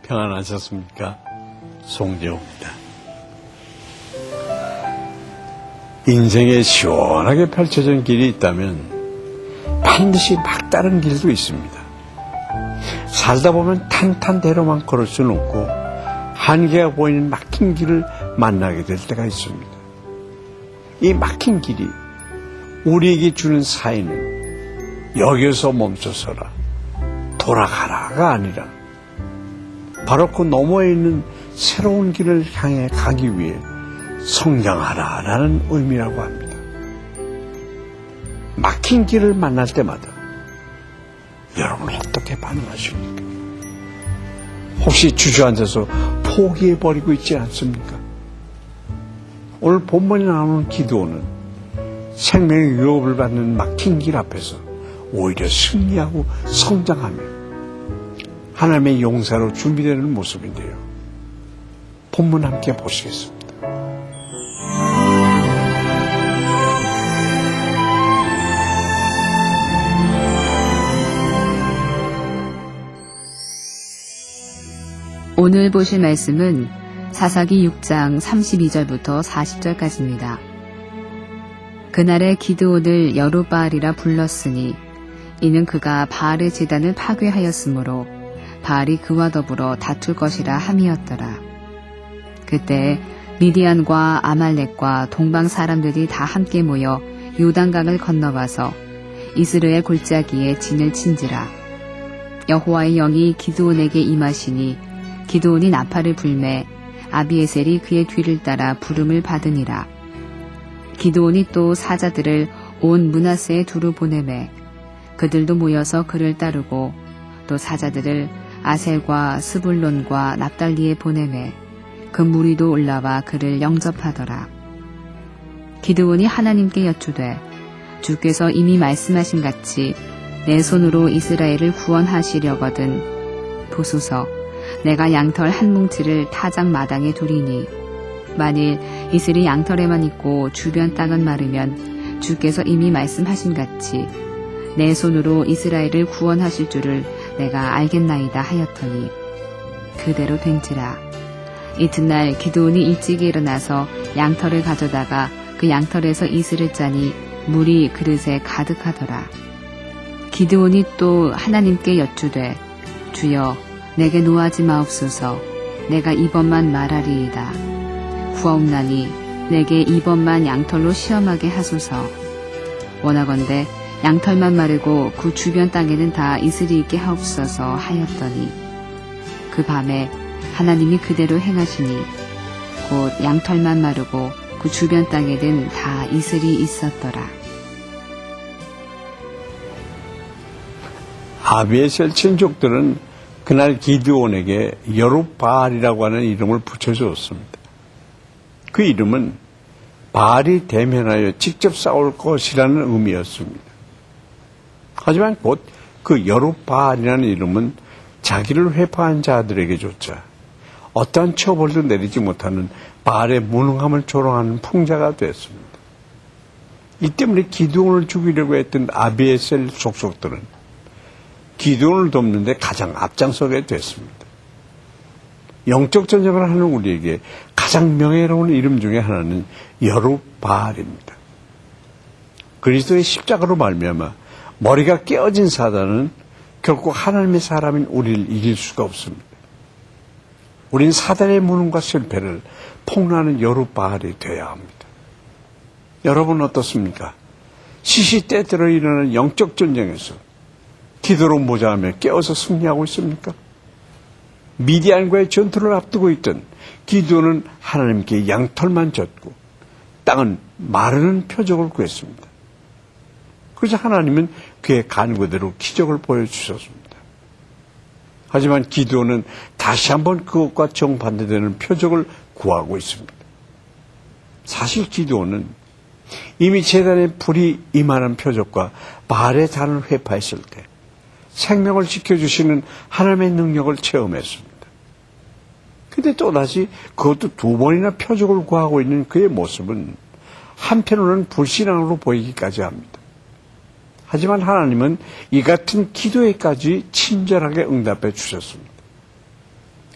평안하셨습니까? 송재호입니다. 인생에 시원하게 펼쳐진 길이 있다면 반드시 막다른 길도 있습니다. 살다 보면 탄탄대로만 걸을 수는 없고 한계가 보이는 막힌 길을 만나게 될 때가 있습니다. 이 막힌 길이 우리에게 주는 사인은 여기서 멈춰서라, 돌아가라가 아니라 바로 그 너머에 있는 새로운 길을 향해 가기 위해 성장하라라는 의미라고 합니다. 막힌 길을 만날 때마다 여러분 어떻게 반응하십니까? 혹시 주저앉아서 포기해버리고 있지 않습니까? 오늘 본문에 나오는 기드온은 생명의 유업을 받는 막힌 길 앞에서 오히려 승리하고 성장하며 하나님의 용사로 준비되는 모습인데요. 본문 함께 보시겠습니다. 오늘 보실 말씀은 사사기 6장 32절부터 40절까지입니다. 그날에 기드온을 여룻바알이라 불렀으니 이는 그가 바알의 제단을 파괴하였으므로 바알이 그와 더불어 다툴 것이라 함이었더라. 그때 미디안과 아말렉과 동방 사람들이 다 함께 모여 요단강을 건너와서 이스라엘 골짜기에 진을 친지라. 여호와의 영이 기드온에게 임하시니 기드온이 나팔을 불매 아비에셀이 그의 뒤를 따라 부름을 받으니라. 기드온이 또 사자들을 온 므낫세에 두루 보내매 그들도 모여서 그를 따르고 또 사자들을 아셀과 스불론과 납달리에 보내매 그 무리도 올라와 그를 영접하더라. 기드온이 하나님께 여쭈되 주께서 이미 말씀하신 같이 내 손으로 이스라엘을 구원하시려거든 보소서 내가 양털 한 뭉치를 타작 마당에 두리니 만일 이슬이 양털에만 있고 주변 땅은 마르면 주께서 이미 말씀하신 같이 내 손으로 이스라엘을 구원하실 줄을 내가 알겠나이다 하였더니 그대로 된지라. 이튿날 기드온이 일찍이 일어나서 양털을 가져다가 그 양털에서 이슬을 짜니 물이 그릇에 가득하더라. 기드온이 또 하나님께 여쭈되 주여 내게 노하지 마옵소서. 내가 이번만 말하리이다. 구하옵나니 내게 이번만 양털로 시험하게 하소서. 원하건대 양털만 마르고 그 주변 땅에는 다 이슬이 있게 하옵소서 하였더니 그 밤에 하나님이 그대로 행하시니 곧 양털만 마르고 그 주변 땅에는 다 이슬이 있었더라. 아비에셀 친족들은 그날 기드온에게 여룻바알이라고 하는 이름을 붙여주었습니다. 그 이름은 바알이 대면하여 직접 싸울 것이라는 의미였습니다. 하지만 곧 그 여룻바알이라는 이름은 자기를 회파한 자들에게조차 어떠한 처벌도 내리지 못하는 바알의 무능함을 조롱하는 풍자가 되었습니다. 이 때문에 기드온을 죽이려고 했던 아비에셀 족속들은 기드온을 돕는데 가장 앞장서게 됐습니다. 영적 전쟁을 하는 우리에게 가장 명예로운 이름 중에 하나는 여룻바알입니다. 그리스도의 십자가로 말미암아 머리가 깨어진 사단은 결국 하나님의 사람인 우리를 이길 수가 없습니다. 우린 사단의 무능과 실패를 폭로하는 여룻바알이 되어야 합니다. 여러분 어떻습니까? 시시때때로 일어나는 영적 전쟁에서 기도로 모자하며 깨어서 승리하고 있습니까? 미디안과의 전투를 앞두고 있던 기드온은 하나님께 양털만 졌고 땅은 마르는 표적을 구했습니다. 그래서 하나님은 그의 간구대로 기적을 보여주셨습니다. 하지만 기드온은 다시 한번 그것과 정반대되는 표적을 구하고 있습니다. 사실 기드온은 이미 제단에 불이 임하는 표적과 바알의 단을 회파했을 때 생명을 지켜주시는 하나님의 능력을 체험했습니다. 근데 또다시 그것도 두 번이나 표적을 구하고 있는 그의 모습은 한편으로는 불신앙으로 보이기까지 합니다. 하지만 하나님은 이 같은 기도에까지 친절하게 응답해 주셨습니다.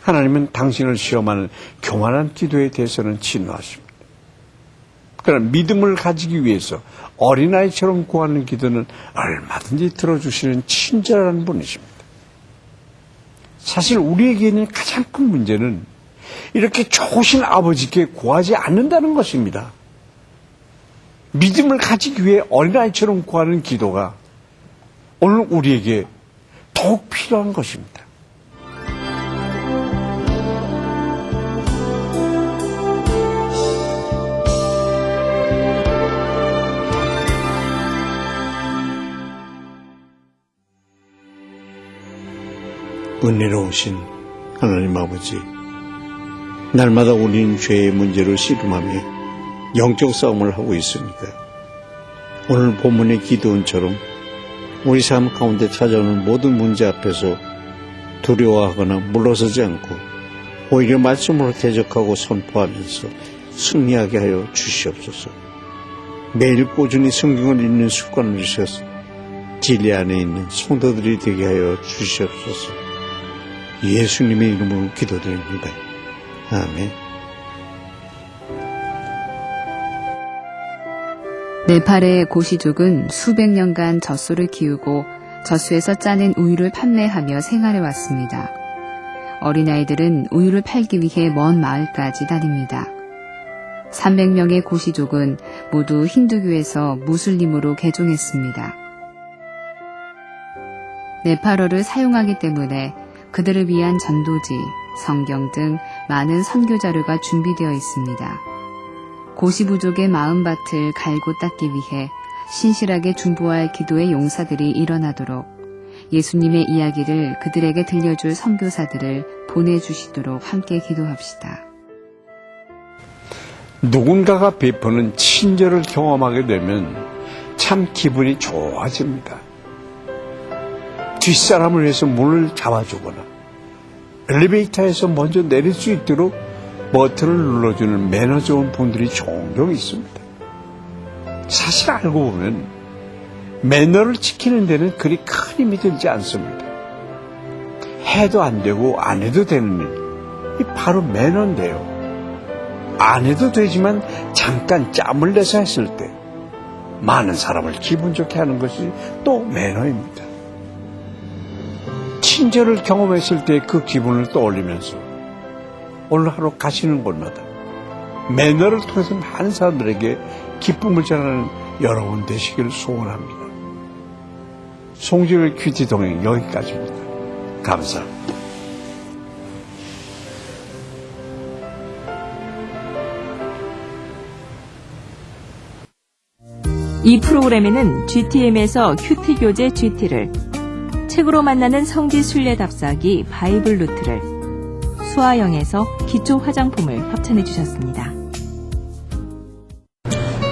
하나님은 당신을 시험하는 교만한 기도에 대해서는 진노하십니다. 그러나 믿음을 가지기 위해서 어린아이처럼 구하는 기도는 얼마든지 들어주시는 친절한 분이십니다. 사실 우리에게 있는 가장 큰 문제는 이렇게 좋으신 아버지께 구하지 않는다는 것입니다. 믿음을 가지기 위해 어린아이처럼 구하는 기도가 오늘 우리에게 더욱 필요한 것입니다. 은혜로우신 하나님 아버지, 날마다 우리는 죄의 문제로 씨름하며 영적 싸움을 하고 있습니다. 오늘 본문의 기도원처럼 우리 삶 가운데 찾아오는 모든 문제 앞에서 두려워하거나 물러서지 않고 오히려 말씀으로 대적하고 선포하면서 승리하게 하여 주시옵소서. 매일 꾸준히 성경을 읽는 습관을 주셔서 진리 안에 있는 성도들이 되게 하여 주시옵소서. 예수님의 이름으로 기도드립니다. 아멘. 네팔의 고시족은 수백 년간 젖소를 키우고 젖소에서 짜낸 우유를 판매하며 생활해 왔습니다. 어린아이들은 우유를 팔기 위해 먼 마을까지 다닙니다. 300명의 고시족은 모두 힌두교에서 무슬림으로 개종했습니다. 네팔어를 사용하기 때문에 그들을 위한 전도지, 성경 등 많은 선교 자료가 준비되어 있습니다. 고시부족의 마음밭을 갈고 닦기 위해 신실하게 중보할 기도의 용사들이 일어나도록 예수님의 이야기를 그들에게 들려줄 선교사들을 보내주시도록 함께 기도합시다. 누군가가 베푸는 친절을 경험하게 되면 참 기분이 좋아집니다. 뒷사람을 위해서 문을 잡아주거나 엘리베이터에서 먼저 내릴 수 있도록 버튼을 눌러주는 매너 좋은 분들이 종종 있습니다. 사실 알고 보면 매너를 지키는 데는 그리 큰 힘이 들지 않습니다. 해도 안 되고 안 해도 되는 일, 이 바로 매너인데요. 안 해도 되지만 잠깐 짬을 내서 했을 때 많은 사람을 기분 좋게 하는 것이 또 매너입니다. 친절을 경험했을 때 그 기분을 떠올리면서 오늘 하루 가시는 곳마다 매너를 통해서 많은 사람들에게 기쁨을 전하는 여러분 되시기를 소원합니다. 송지율 큐티 동행 여기까지입니다. 감사합니다. 이 프로그램에는 GTM에서 큐티 교재 GT를, 책으로 만나는 성지 순례 답사기 바이블 루트를, 수아영에서 기초 화장품을 협찬해 주셨습니다.